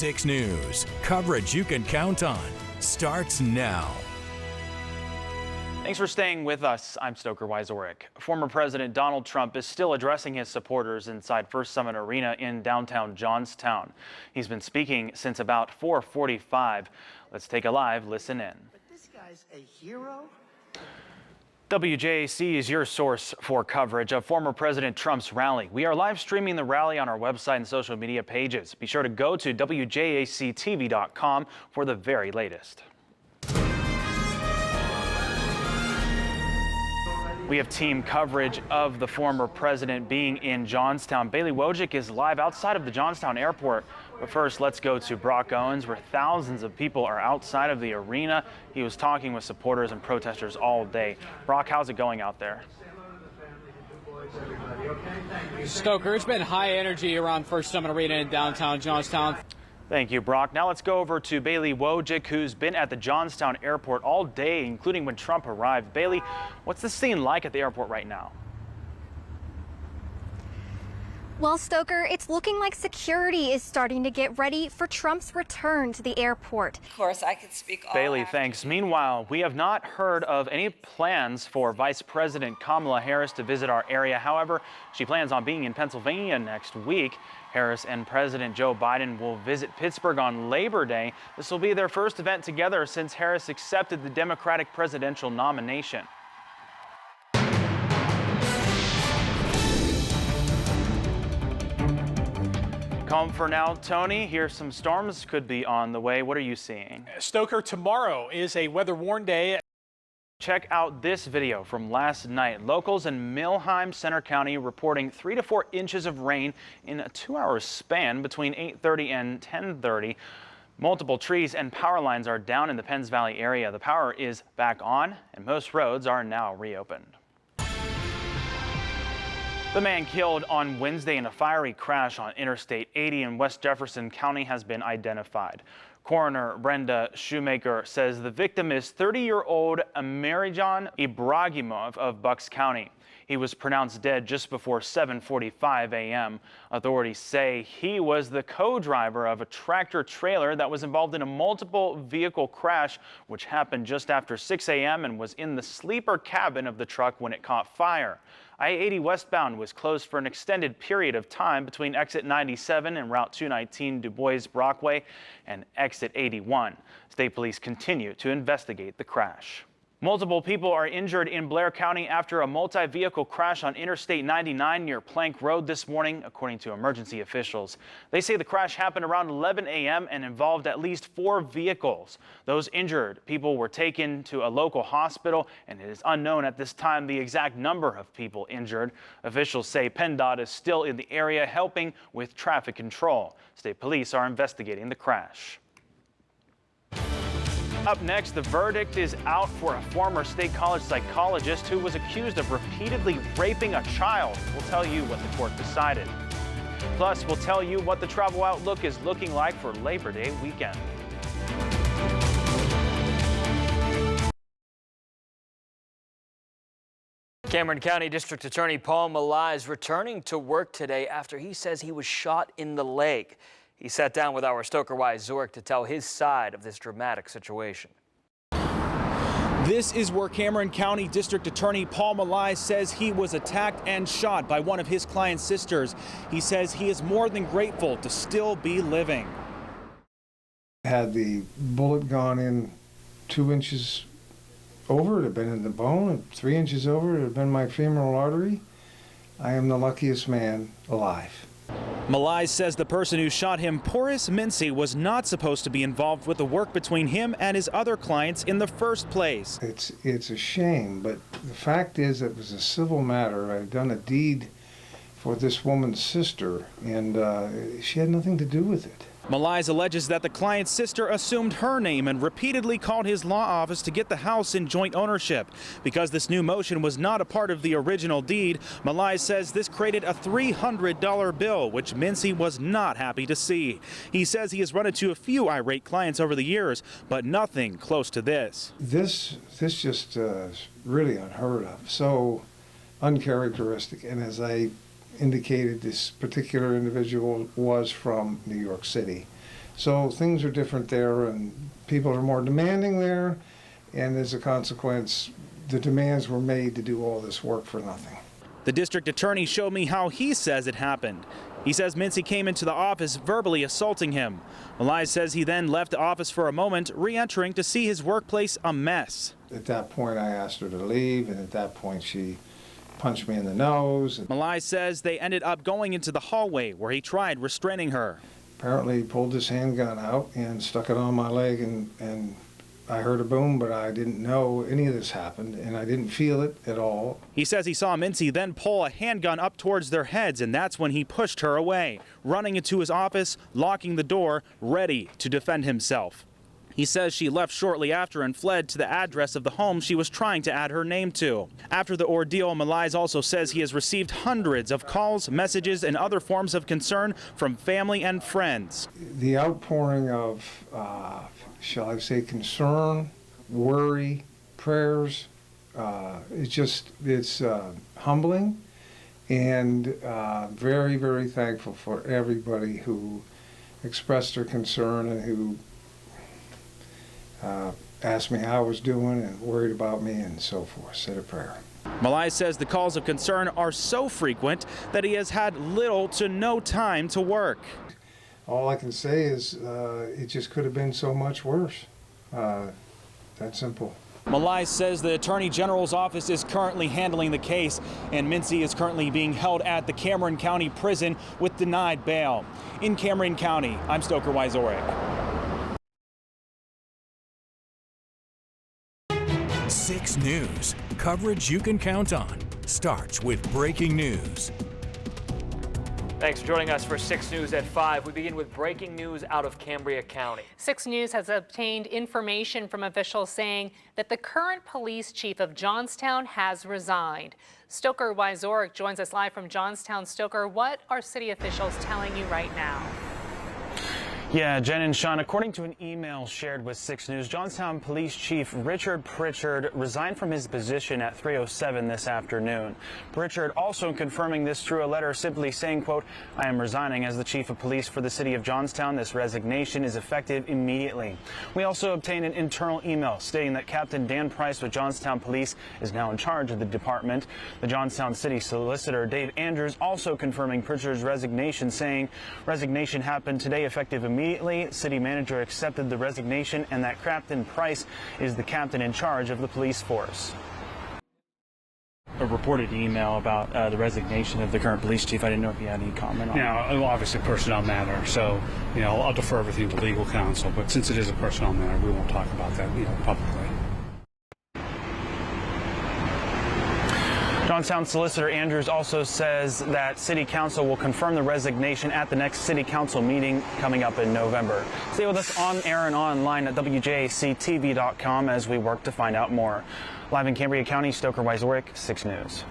6 News. Coverage you can count on starts now. Thanks for staying with us. I'm Stoker Wieczorek. Former President Donald Trump is still addressing his supporters inside First Summit Arena in downtown Johnstown. He's been speaking since about 4:45. Let's take a live listen in. But this guy's a hero? WJAC is your source for coverage of former President Trump's rally. We are live streaming the rally on our website and social media pages. Be sure to go to WJACTV.com for the very latest. We have team coverage of the former president being in Johnstown. Bailey Wojcik is live outside of the Johnstown airport. But first, let's go to Brock Owens, where thousands of people are outside of the arena. He was talking with supporters and protesters all day. Brock, how's it going out there? Stoker, it's been high energy around First Summit Arena in downtown Johnstown. Thank you, Brock. Now let's go over to Bailey Wojcik, who's been at the Johnstown airport all day, including when Trump arrived. Bailey, what's the scene like at the airport right now? Well, Stoker, it's looking like security is starting to get ready for Trump's return to the airport. Of course, I could speak all Bailey, afternoon. thanks. Meanwhile, we have not heard of any plans for Vice President Kamala Harris to visit our area. However, she plans on being in Pennsylvania next week. Harris and President Joe Biden will visit Pittsburgh on Labor Day. This will be their first event together since Harris accepted the Democratic presidential nomination. Calm for now, Tony. Here's some storms could be on the way. What are you seeing? Stoker, tomorrow is a weather-worn day. Check out this video from last night. Locals in Milheim Center County reporting 3 to 4 inches of rain in a 2-hour span between 8:30 and 10:30. Multiple trees and power lines are down in the Penns Valley area. The power is back on and most roads are now reopened. The man killed on Wednesday in a fiery crash on Interstate 80 in West Jefferson County has been identified. Coroner Brenda Shoemaker says the victim is 30-year-old Amerijan Ibragimov of Bucks County. He was pronounced dead just before 7:45 a.m. Authorities say he was the co-driver of a tractor trailer that was involved in a multiple vehicle crash, which happened just after 6 a.m. and was in the sleeper cabin of the truck when it caught fire. I-80 westbound was closed for an extended period of time between exit 97 and Route 219 Du Bois Brockway and exit 81. State police continue to investigate the crash. Multiple people are injured in Blair County after a multi-vehicle crash on Interstate 99 near Plank Road this morning, according to emergency officials. They say the crash happened around 11 a.m. and involved at least 4 vehicles. Those injured people were taken to a local hospital, and it is unknown at this time the exact number of people injured. Officials say PennDOT is still in the area helping with traffic control. State police are investigating the crash. Up next, the verdict is out for a former State College psychologist who was accused of repeatedly raping a child. We'll tell you what the court decided. Plus, we'll tell you what the travel outlook is looking like for Labor Day weekend. Cameron County District Attorney Paul Malai is returning to work today after he says he was shot in the leg. He sat down with our Stoker Wieczorek to tell his side of this dramatic situation. This is where Cameron County District Attorney Paul Malai says he was attacked and shot by one of his client's sisters. He says he is more than grateful to still be living. Had the bullet gone in 2 inches over, it had been in the bone, and 3 inches over, it had been my femoral artery. I am the luckiest man alive. Malai says the person who shot him, Boris Mincy, was not supposed to be involved with the work between him and his other clients in the first place. It's a shame, but the fact is it was a civil matter. I've done a deed for this woman's sister, and she had nothing to do with it. Malai alleges that the client's sister assumed her name and repeatedly called his law office to get the house in joint ownership. Because this new motion was not a part of the original deed, Malai says this created a $300 bill, which Mincy was not happy to see. He says he has run into a few irate clients over the years, but nothing close to this. This just is really unheard of, so uncharacteristic, and as I indicated, this particular individual was from New York City. So things are different there, and people are more demanding there, and as a consequence, the demands were made to do all this work for nothing. The district attorney showed me how he says it happened. He says Mincy came into the office verbally assaulting him. Malai says he then left the office for a moment, re-entering to see his workplace a mess. At that point, I asked her to leave, and at that point, she punched me in the nose. Malai says they ended up going into the hallway where he tried restraining her. Apparently, he pulled his handgun out and stuck it on my leg, and I heard a boom, but I didn't know any of this happened, and I didn't feel it at all. He says he saw Mincy then pull a handgun up towards their heads, and that's when he pushed her away, running into his office, locking the door, ready to defend himself. He says she left shortly after and fled to the address of the home she was trying to add her name to. After the ordeal, Malai also says he has received hundreds of calls, messages, and other forms of concern from family and friends. The outpouring of, shall I say, concern, worry, prayers, it's humbling, and very, very thankful for everybody who expressed their concern and who asked me how I was doing and worried about me and so forth, said a prayer. Malai says the calls of concern are so frequent that he has had little to no time to work. All I can say is it just could have been so much worse. That simple. Malai says the Attorney General's office is currently handling the case, and Mincy is currently being held at the Cameron County Prison with denied bail. In Cameron County, I'm Stoker Wieczorek. 6 News. Coverage you can count on. Starts with breaking news. Thanks for joining us for 6 News at 5. We begin with breaking news out of Cambria County. 6 News has obtained information from officials saying that the current police chief of Johnstown has resigned. Stoker Wieczorek joins us live from Johnstown. Stoker, what are city officials telling you right now? Yeah, Jen and Sean, according to an email shared with 6 News, Johnstown Police Chief Richard Pritchard resigned from his position at 3:07 this afternoon. Pritchard also confirming this through a letter simply saying, quote, "I am resigning as the Chief of Police for the city of Johnstown. This resignation is effective immediately." We also obtained an internal email stating that Captain Dan Price with Johnstown Police is now in charge of the department. The Johnstown City Solicitor Dave Andrews also confirming Pritchard's resignation, saying resignation happened today effective immediately. City manager accepted the resignation and that Captain Price is the captain in charge of the police force. A reported email about the resignation of the current police chief. I didn't know if you had any comment on it. Now, obviously personnel matter, so, I'll defer everything to legal counsel, but since it is a personnel matter, we won't talk about that, publicly. Johnstown Solicitor Andrews also says that City Council will confirm the resignation at the next City Council meeting coming up in November. Stay with us on air and online at WJACTV.com as we work to find out more. Live in Cambria County, Stoker Wieczorek, 6 News.